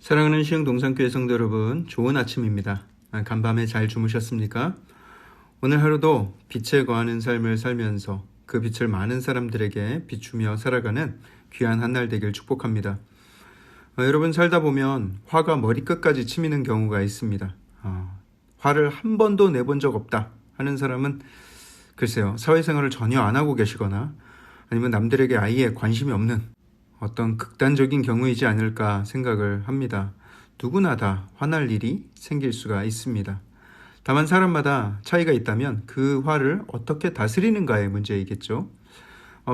사랑하는 시흥동산교회 성도 여러분, 좋은 아침입니다. 간밤에 잘 주무셨습니까? 오늘 하루도 빛에 거하는 삶을 살면서 그 빛을 많은 사람들에게 비추며 살아가는 귀한 한 날 되길 축복합니다. 여러분, 살다 보면 화가 머리끝까지 치미는 경우가 있습니다. 화를 한 번도 내본 적 없다 하는 사람은 글쎄요, 사회생활을 전혀 안 하고 계시거나 아니면 남들에게 아예 관심이 없는 어떤 극단적인 경우이지 않을까 생각을 합니다. 누구나 다 화날 일이 생길 수가 있습니다. 다만 사람마다 차이가 있다면 그 화를 어떻게 다스리는가의 문제이겠죠.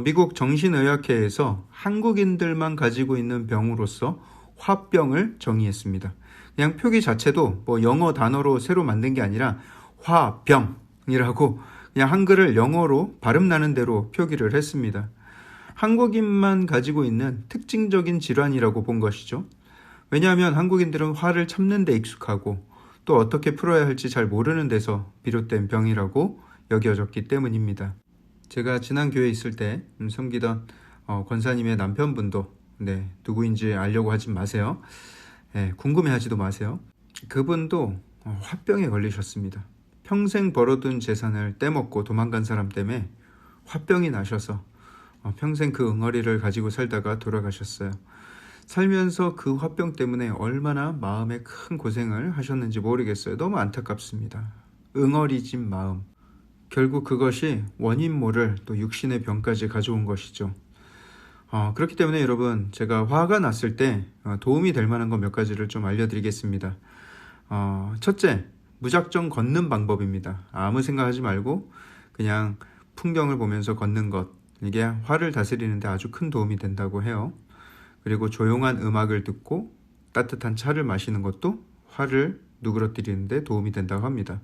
미국 정신의학회에서 한국인들만 가지고 있는 병으로서 화병을 정의했습니다. 그냥 표기 자체도 영어 단어로 새로 만든 게 아니라 화병이라고 그냥 한글을 영어로 발음 나는 대로 표기를 했습니다. 한국인만 가지고 있는 특징적인 질환이라고 본 것이죠. 왜냐하면 한국인들은 화를 참는 데 익숙하고 또 어떻게 풀어야 할지 잘 모르는 데서 비롯된 병이라고 여겨졌기 때문입니다. 제가 지난 교회에 있을 때 섬기던 권사님의 남편분도 누구인지 알려고 하지 마세요. 궁금해하지도 마세요. 그분도 화병에 걸리셨습니다. 평생 벌어둔 재산을 떼먹고 도망간 사람 때문에 화병이 나셔서 평생 그 응어리를 가지고 살다가 돌아가셨어요. 살면서 그 화병 때문에 얼마나 마음에 큰 고생을 하셨는지 모르겠어요. 너무 안타깝습니다. 응어리진 마음. 결국 그것이 원인 모를 또 육신의 병까지 가져온 것이죠. 그렇기 때문에 여러분, 제가 화가 났을 때 도움이 될 만한 것 몇 가지를 좀 알려드리겠습니다. 첫째, 무작정 걷는 방법입니다. 아무 생각하지 말고 그냥 풍경을 보면서 걷는 것. 이게 화를 다스리는데 아주 큰 도움이 된다고 해요. 그리고 조용한 음악을 듣고 따뜻한 차를 마시는 것도 화를 누그러뜨리는데 도움이 된다고 합니다.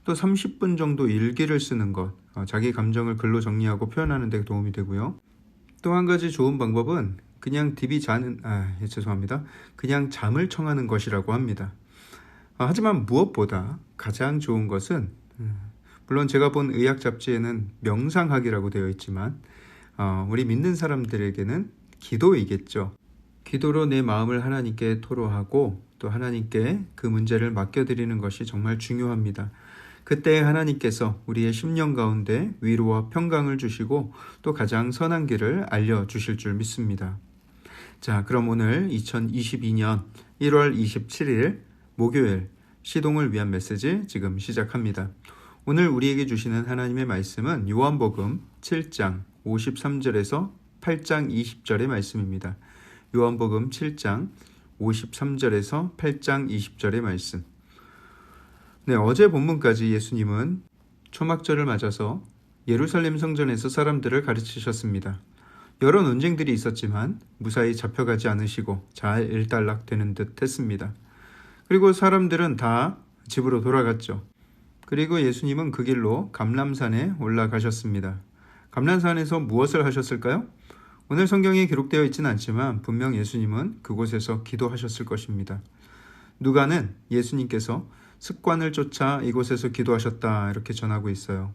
또 30분 정도 일기를 쓰는 것, 자기 감정을 글로 정리하고 표현하는 데 도움이 되고요. 또 한 가지 좋은 방법은 그냥 그냥 잠을 청하는 것이라고 합니다. 하지만 무엇보다 가장 좋은 것은 물론 제가 본 의학 잡지에는 명상학이라고 되어 있지만 우리 믿는 사람들에게는 기도이겠죠. 기도로 내 마음을 하나님께 토로하고 또 하나님께 그 문제를 맡겨드리는 것이 정말 중요합니다. 그때 하나님께서 우리의 심령 가운데 위로와 평강을 주시고 또 가장 선한 길을 알려주실 줄 믿습니다. 자, 그럼 오늘 2022년 1월 27일 목요일 시동을 위한 메시지 지금 시작합니다. 오늘 우리에게 주시는 하나님의 말씀은 요한복음 7장 53절에서 8장 20절의 말씀입니다. 요한복음 7장 53절에서 8장 20절의 말씀. 어제 본문까지 예수님은 초막절을 맞아서 예루살렘 성전에서 사람들을 가르치셨습니다. 여러 논쟁들이 있었지만 무사히 잡혀가지 않으시고 잘 일단락되는 듯 했습니다. 그리고 사람들은 다 집으로 돌아갔죠. 그리고 예수님은 그 길로 감람산에 올라가셨습니다. 감람산에서 무엇을 하셨을까요? 오늘 성경에 기록되어 있지는 않지만 분명 예수님은 그곳에서 기도하셨을 것입니다. 누가는 예수님께서 습관을 쫓아 이곳에서 기도하셨다 이렇게 전하고 있어요.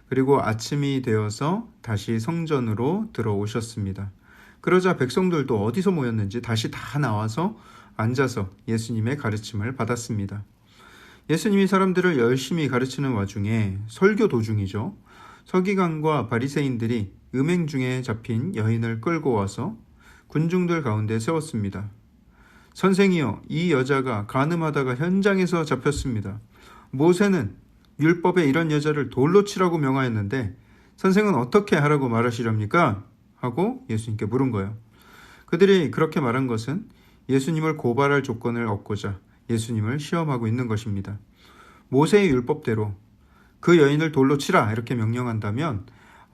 그리고 아침이 되어서 다시 성전으로 들어오셨습니다. 그러자 백성들도 어디서 모였는지 다시 다 나와서 앉아서 예수님의 가르침을 받았습니다. 예수님이 사람들을 열심히 가르치는 와중에 설교 도중이죠. 서기관과 바리새인들이 음행 중에 잡힌 여인을 끌고 와서 군중들 가운데 세웠습니다. 선생이여, 이 여자가 간음하다가 현장에서 잡혔습니다. 모세는 율법에 이런 여자를 돌로 치라고 명하였는데 선생은 어떻게 하라고 말하시렵니까? 하고 예수님께 물은 거예요. 그들이 그렇게 말한 것은 예수님을 고발할 조건을 얻고자 예수님을 시험하고 있는 것입니다. 모세의 율법대로 그 여인을 돌로 치라 이렇게 명령한다면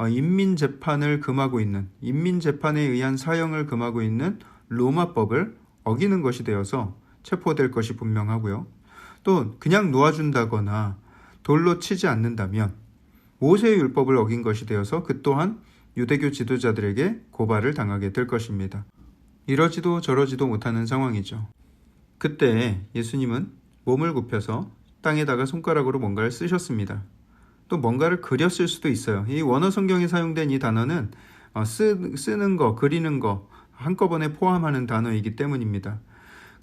인민재판을 금하고 있는, 인민재판에 의한 사형을 금하고 있는 로마법을 어기는 것이 되어서 체포될 것이 분명하고요. 또 그냥 놓아준다거나 돌로 치지 않는다면 모세의 율법을 어긴 것이 되어서 그 또한 유대교 지도자들에게 고발을 당하게 될 것입니다. 이러지도 저러지도 못하는 상황이죠. 그때 예수님은 몸을 굽혀서 땅에다가 손가락으로 뭔가를 쓰셨습니다. 또 뭔가를 그렸을 수도 있어요. 이 원어 성경에 사용된 이 단어는 쓰는 거, 그리는 거 한꺼번에 포함하는 단어이기 때문입니다.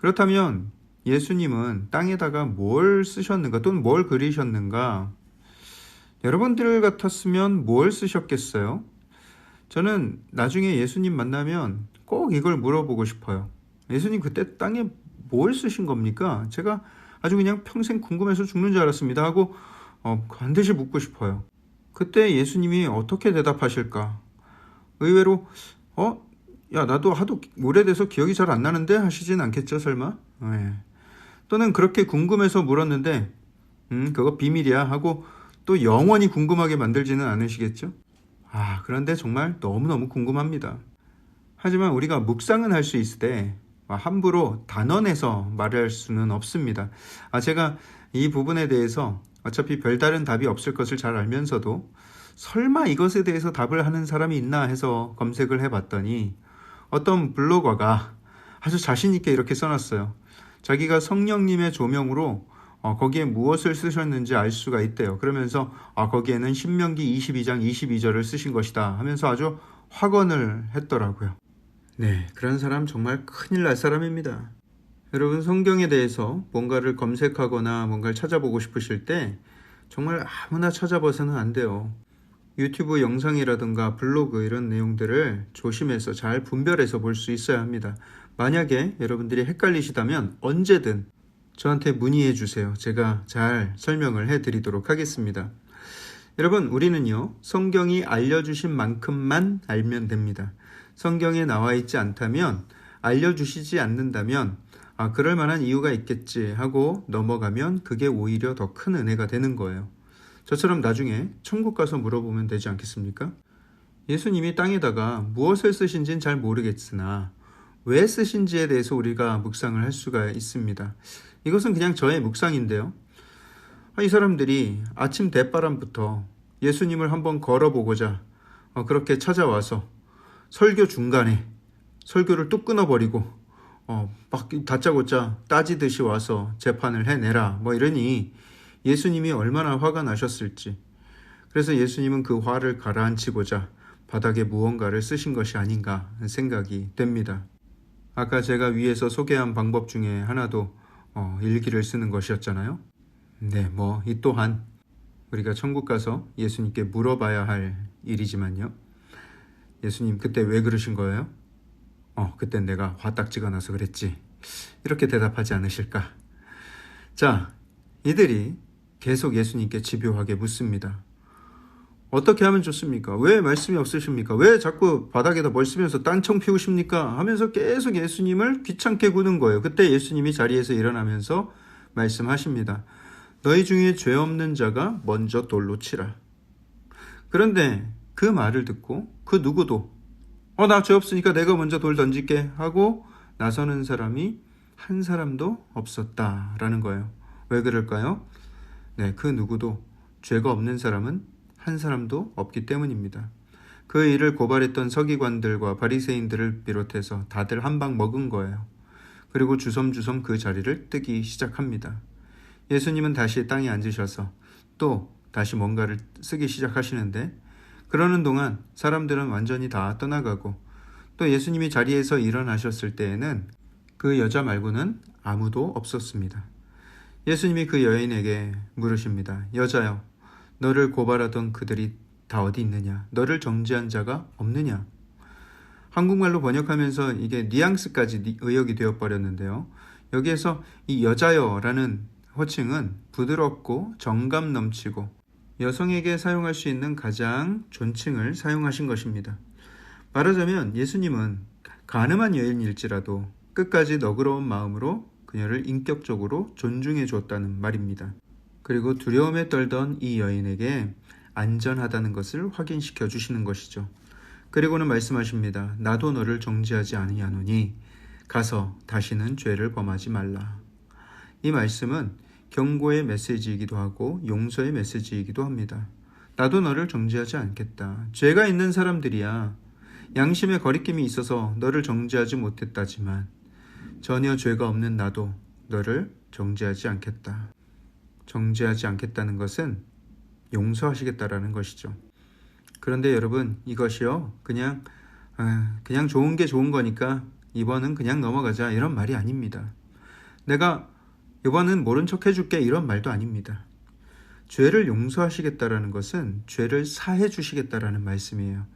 그렇다면 예수님은 땅에다가 뭘 쓰셨는가 또는 뭘 그리셨는가? 여러분들 같았으면 뭘 쓰셨겠어요? 저는 나중에 예수님 만나면 꼭 이걸 물어보고 싶어요. 예수님 그때 땅에 뭘 쓰신 겁니까? 제가 아주 그냥 평생 궁금해서 죽는 줄 알았습니다 하고 반드시 묻고 싶어요. 그때 예수님이 어떻게 대답하실까? 의외로 야 나도 하도 오래돼서 기억이 잘 안 나는데 하시진 않겠죠 설마? 네. 또는 그렇게 궁금해서 물었는데 그거 비밀이야 하고 또 영원히 궁금하게 만들지는 않으시겠죠? 그런데 정말 너무너무 궁금합니다. 하지만 우리가 묵상은 할 수 있을 때 함부로 단언해서 말할 수는 없습니다. 제가 이 부분에 대해서 어차피 별다른 답이 없을 것을 잘 알면서도 설마 이것에 대해서 답을 하는 사람이 있나 해서 검색을 해봤더니 어떤 블로거가 아주 자신 있게 이렇게 써놨어요. 자기가 성령님의 조명으로 거기에 무엇을 쓰셨는지 알 수가 있대요. 그러면서 거기에는 신명기 22장 22절을 쓰신 것이다 하면서 아주 확언을 했더라고요. 네, 그런 사람 정말 큰일 날 사람입니다. 여러분 성경에 대해서 뭔가를 검색하거나 뭔가를 찾아보고 싶으실 때 정말 아무나 찾아봐서는 안 돼요. 유튜브 영상이라든가 블로그 이런 내용들을 조심해서 잘 분별해서 볼 수 있어야 합니다. 만약에 여러분들이 헷갈리시다면 언제든 저한테 문의해 주세요. 제가 잘 설명을 해 드리도록 하겠습니다. 여러분 우리는요 성경이 알려주신 만큼만 알면 됩니다. 성경에 나와 있지 않다면 알려주시지 않는다면 그럴 만한 이유가 있겠지 하고 넘어가면 그게 오히려 더 큰 은혜가 되는 거예요. 저처럼 나중에 천국 가서 물어보면 되지 않겠습니까? 예수님이 땅에다가 무엇을 쓰신지는 잘 모르겠으나 왜 쓰신지에 대해서 우리가 묵상을 할 수가 있습니다. 이것은 그냥 저의 묵상인데요. 이 사람들이 아침 대바람부터 예수님을 한번 걸어보고자 그렇게 찾아와서 설교 중간에 설교를 뚝 끊어버리고 막 다짜고짜 따지듯이 와서 재판을 해내라 이러니 예수님이 얼마나 화가 나셨을지. 그래서 예수님은 그 화를 가라앉히고자 바닥에 무언가를 쓰신 것이 아닌가 생각이 됩니다. 아까 제가 위에서 소개한 방법 중에 하나도 일기를 쓰는 것이었잖아요. 네, 이 또한 우리가 천국 가서 예수님께 물어봐야 할 일이지만요. 예수님 그때 왜 그러신 거예요? 그땐 내가 화딱지가 나서 그랬지. 이렇게 대답하지 않으실까? 자, 이들이 계속 예수님께 집요하게 묻습니다. 어떻게 하면 좋습니까? 왜 말씀이 없으십니까? 왜 자꾸 바닥에다 뭘 쓰면서 딴청 피우십니까? 하면서 계속 예수님을 귀찮게 구는 거예요. 그때 예수님이 자리에서 일어나면서 말씀하십니다. 너희 중에 죄 없는 자가 먼저 돌로 치라. 그런데 그 말을 듣고 그 누구도 나 죄 없으니까 내가 먼저 돌 던질게 하고 나서는 사람이 한 사람도 없었다라는 거예요. 왜 그럴까요? 네, 그 누구도 죄가 없는 사람은 한 사람도 없기 때문입니다. 그 일을 고발했던 서기관들과 바리새인들을 비롯해서 다들 한 방 먹은 거예요. 그리고 주섬주섬 그 자리를 뜨기 시작합니다. 예수님은 다시 땅에 앉으셔서 또 다시 뭔가를 쓰기 시작하시는데 그러는 동안 사람들은 완전히 다 떠나가고 또 예수님이 자리에서 일어나셨을 때에는 그 여자 말고는 아무도 없었습니다. 예수님이 그 여인에게 물으십니다. 여자여, 너를 고발하던 그들이 다 어디 있느냐? 너를 정죄한 자가 없느냐? 한국말로 번역하면서 이게 뉘앙스까지 의역이 되어버렸는데요. 여기에서 이 여자여라는 호칭은 부드럽고 정감 넘치고 여성에게 사용할 수 있는 가장 존칭을 사용하신 것입니다. 말하자면 예수님은 가늠한 여인일지라도 끝까지 너그러운 마음으로 그녀를 인격적으로 존중해 주었다는 말입니다. 그리고 두려움에 떨던 이 여인에게 안전하다는 것을 확인시켜 주시는 것이죠. 그리고는 말씀하십니다. 나도 너를 정죄하지 아니하노니 가서 다시는 죄를 범하지 말라. 이 말씀은 경고의 메시지이기도 하고 용서의 메시지이기도 합니다. 나도 너를 정죄하지 않겠다. 죄가 있는 사람들이야. 양심의 거리낌이 있어서 너를 정죄하지 못했다지만 전혀 죄가 없는 나도 너를 정죄하지 않겠다. 정죄하지 않겠다는 것은 용서하시겠다라는 것이죠. 그런데 여러분 이것이요 그냥 좋은 게 좋은 거니까 이번은 그냥 넘어가자 이런 말이 아닙니다. 내가 이번은 모른 척 해줄게 이런 말도 아닙니다. 죄를 용서하시겠다라는 것은 죄를 사해 주시겠다라는 말씀이에요.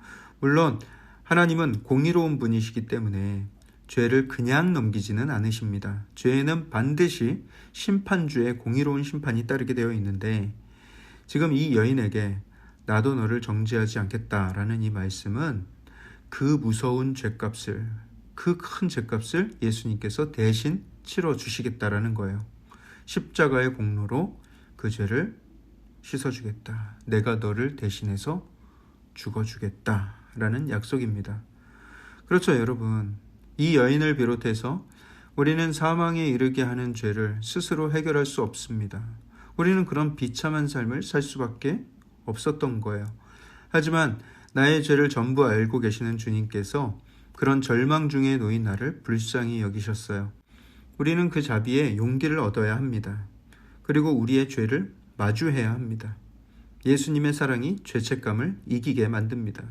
물론 하나님은 공의로운 분이시기 때문에 죄를 그냥 넘기지는 않으십니다. 죄에는 반드시 심판주의 공의로운 심판이 따르게 되어 있는데 지금 이 여인에게 나도 너를 정죄하지 않겠다라는 이 말씀은 그 무서운 죄값을, 그 큰 죄값을 예수님께서 대신 치러 주시겠다라는 거예요. 십자가의 공로로 그 죄를 씻어주겠다. 내가 너를 대신해서 죽어주겠다라는 약속입니다. 그렇죠, 여러분. 이 여인을 비롯해서 우리는 사망에 이르게 하는 죄를 스스로 해결할 수 없습니다. 우리는 그런 비참한 삶을 살 수밖에 없었던 거예요. 하지만 나의 죄를 전부 알고 계시는 주님께서 그런 절망 중에 놓인 나를 불쌍히 여기셨어요. 우리는 그 자비에 용기를 얻어야 합니다. 그리고 우리의 죄를 마주해야 합니다. 예수님의 사랑이 죄책감을 이기게 만듭니다.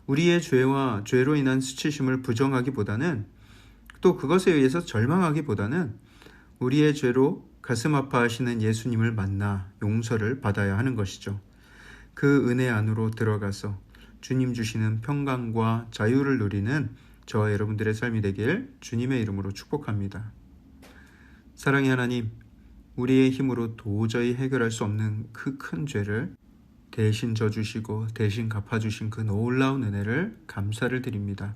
우리의 죄와 죄로 인한 수치심을 부정하기보다는 또 그것에 의해서 절망하기보다는 우리의 죄로 가슴 아파하시는 예수님을 만나 용서를 받아야 하는 것이죠. 그 은혜 안으로 들어가서 주님 주시는 평강과 자유를 누리는 저와 여러분들의 삶이 되길 주님의 이름으로 축복합니다. 사랑의 하나님, 우리의 힘으로 도저히 해결할 수 없는 그 큰 죄를 대신 져주시고 대신 갚아주신 그 놀라운 은혜를 감사를 드립니다.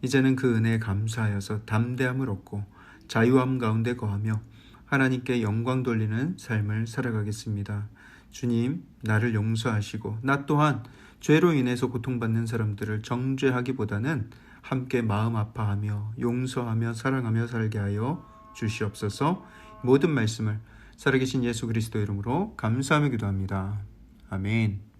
이제는 그 은혜에 감사하여서 담대함을 얻고 자유함 가운데 거하며 하나님께 영광 돌리는 삶을 살아가겠습니다. 주님, 나를 용서하시고 나 또한 죄로 인해서 고통받는 사람들을 정죄하기보다는 함께 마음 아파하며 용서하며 사랑하며 살게 하여 주시옵소서. 모든 말씀을 살아계신 예수 그리스도 이름으로 감사하며 기도합니다. 아멘.